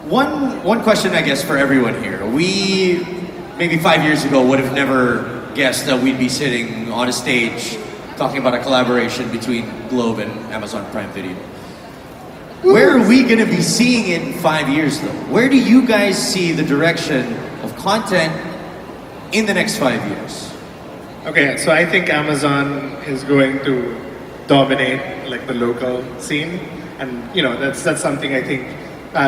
One question, I guess, for everyone here. We maybe 5 years ago would have never guessed that we'd be sitting on a stage talking about a collaboration between Globe and Amazon Prime Video. Where are we going to be seeing it in 5 years, though? Where do you guys see the direction of content in the next 5 years? Okay, so I think Amazon is going to dominate like the local scene, and that's something I think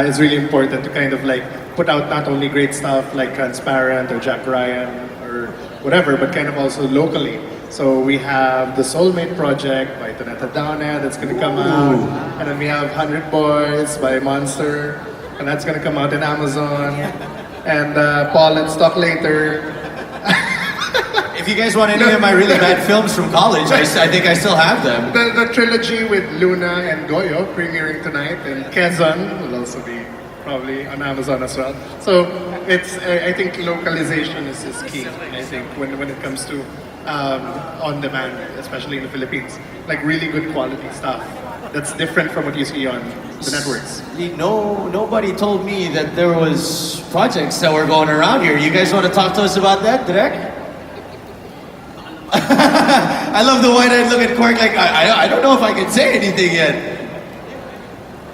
is really important to kind of like put out not only great stuff like Transparent or Jack Ryan or whatever, but kind of also locally. So we have the Soulmate project by Jadaone that's going to come out, and then we have 100 Boys by Monster, and that's going to come out in Amazon. And Paul, let's talk later. If you guys want any of my really bad films from college, I think I still have them. The trilogy with Luna and Goyo premiering tonight, and Quezon will also be probably on Amazon as well. So I think localization is key. I think when it comes to on demand, especially in the Philippines, like really good quality stuff that's different from what you see on the networks. Nobody told me that there was projects that were going around here. You guys want to talk to us about that, Direk? I love the wide-eyed look at Quark like, I don't know if I can say anything yet.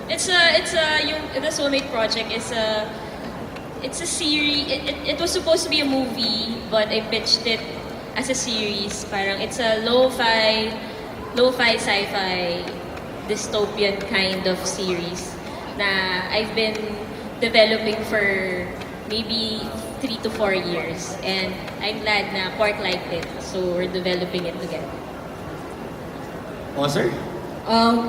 The Soulmate project is it's a series. It was supposed to be a movie, but I pitched it as a series. Parang it's a lo-fi sci-fi dystopian kind of series na I've been developing for maybe 3 to 4 years, and I'm glad na Quark liked it, so we're developing it together. Sir?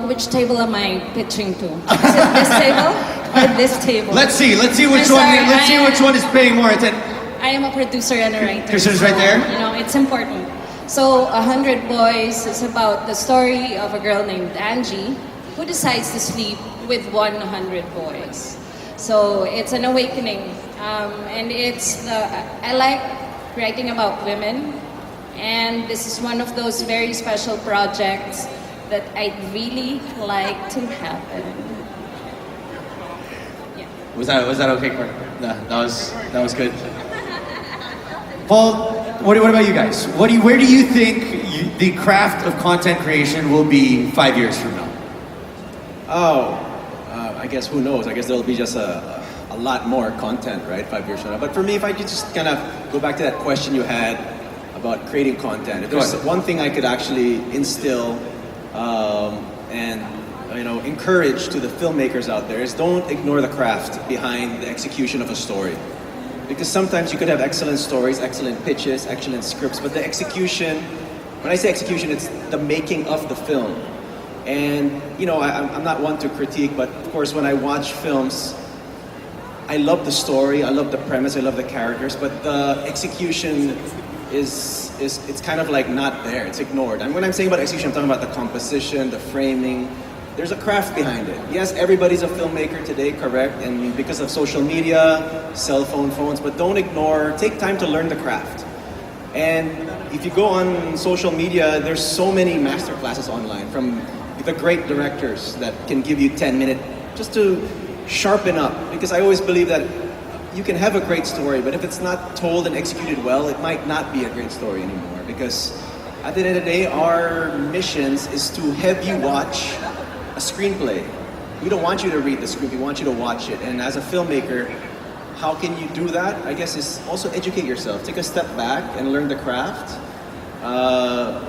Which table am I pitching to? Is it this table or this table? Let's see which one. Let's see which one is paying more attention. I am a producer and a writer. Producer's right there. It's important. So, 100 Boys is about the story of a girl named Angie who decides to sleep with 100 boys. So it's an awakening, and I like writing about women, and this is one of those very special projects that I'd really like to happen. Yeah. Was that okay, Quark? No, that was good. Paul, what about you guys? Where do you think the craft of content creation will be 5 years from now? I guess who knows? I guess there'll be just a lot more content, right? 5 years from now. But for me, if I could just kind of go back to that question you had about creating content, if there's one thing I could actually instill and encourage to the filmmakers out there is don't ignore the craft behind the execution of a story. Because sometimes you could have excellent stories, excellent pitches, excellent scripts, but the execution, when I say execution, it's the making of the film. And, I'm not one to critique, but of course when I watch films, I love the story, I love the premise, I love the characters, but the execution it's kind of like not there, it's ignored. And when I'm saying about execution, I'm talking about the composition, the framing. There's a craft behind it. Yes, everybody's a filmmaker today, correct? And because of social media, cell phones, but don't ignore, take time to learn the craft. And if you go on social media, there's so many masterclasses online from the great directors that can give you 10 minutes just to sharpen up. Because I always believe that you can have a great story, but if it's not told and executed well, it might not be a great story anymore. Because at the end of the day, our missions is to have you watch a screenplay. We don't want you to read the script, we want you to watch it. And as a filmmaker, how can you do that? I guess is also educate yourself. Take a step back and learn the craft.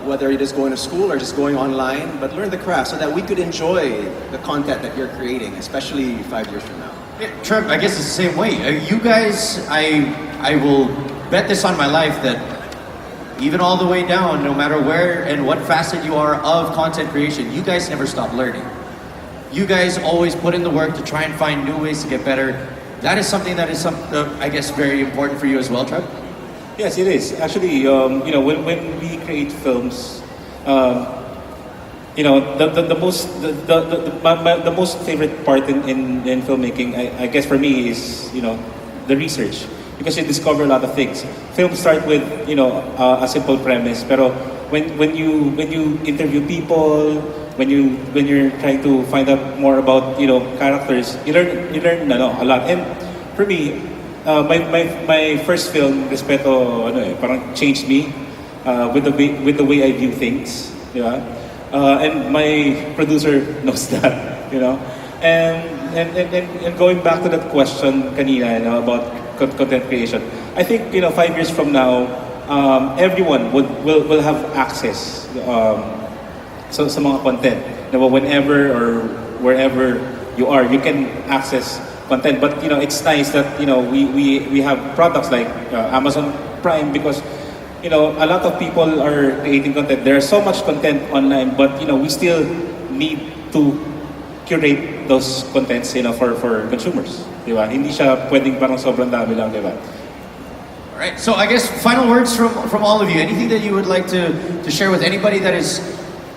Whether you're just going to school or just going online, but learn the craft so that we could enjoy the content that you're creating, especially 5 years from now. Yeah, Treb, I guess it's the same way. You guys, I will bet this on my life that even all the way down, no matter where and what facet you are of content creation, you guys never stop learning. You guys always put in the work to try and find new ways to get better. That is something that is I guess very important for you as well, Treb? Yes, it is. Actually, when we create films, the most favorite part in filmmaking, I guess for me is the research, because you discover a lot of things. Films start with a simple premise, pero when you interview people, when you're trying to find out more about characters, you learn a lot. And for me, my first film, Respeto, parang changed me with the way I view things, di ba? And my producer knows that, And going back to that question kanina, about content creation, I think 5 years from now, everyone will have access sa mga content. Whenever or wherever you are, you can access content. But it's nice that we have products like Amazon Prime, because a lot of people are creating content. There's so much content online, but we still need to curate those contents for consumers, di ba? Hindi siya pwedeng parang sobrang dami lang, di ba? All right. So I guess final words from all of you. Anything that you would like to share with anybody that is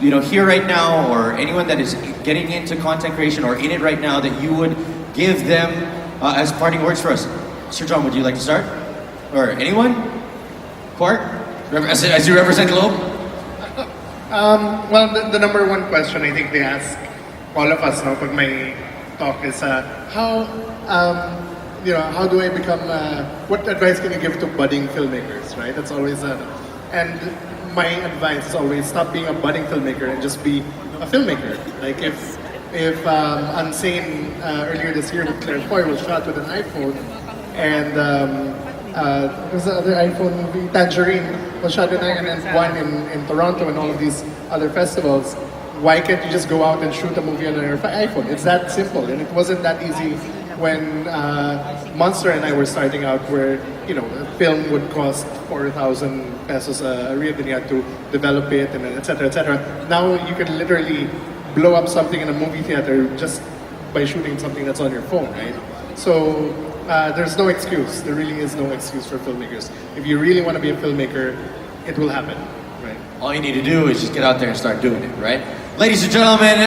here right now, or anyone that is getting into content creation or in it right now, that you would give them as parting words for us? Sir John, would you like to start? Or anyone? Quark, as you represent Globe? Well, the number one question I think they ask all of us now pag may talk is how do I become, what advice can you give to budding filmmakers, right? That's always and my advice is always stop being a budding filmmaker and just be a filmmaker. Like if Unsane earlier this year with Claire Foy was shot with an iPhone, and there was the other iPhone movie, Tangerine, was shot with an and won in Toronto and all of these other festivals. Why can't you just go out and shoot a movie on your iPhone? It's that simple, and it wasn't that easy when Monster and I were starting out, where a film would cost 4,000 pesos a reel, then you had to develop it, and etc. etc. Now you can literally blow up something in a movie theater just by shooting something that's on your phone, right? So there's no excuse. There really is no excuse for filmmakers. If you really want to be a filmmaker, it will happen, right? All you need to do is just get out there and start doing it, right? Ladies and gentlemen.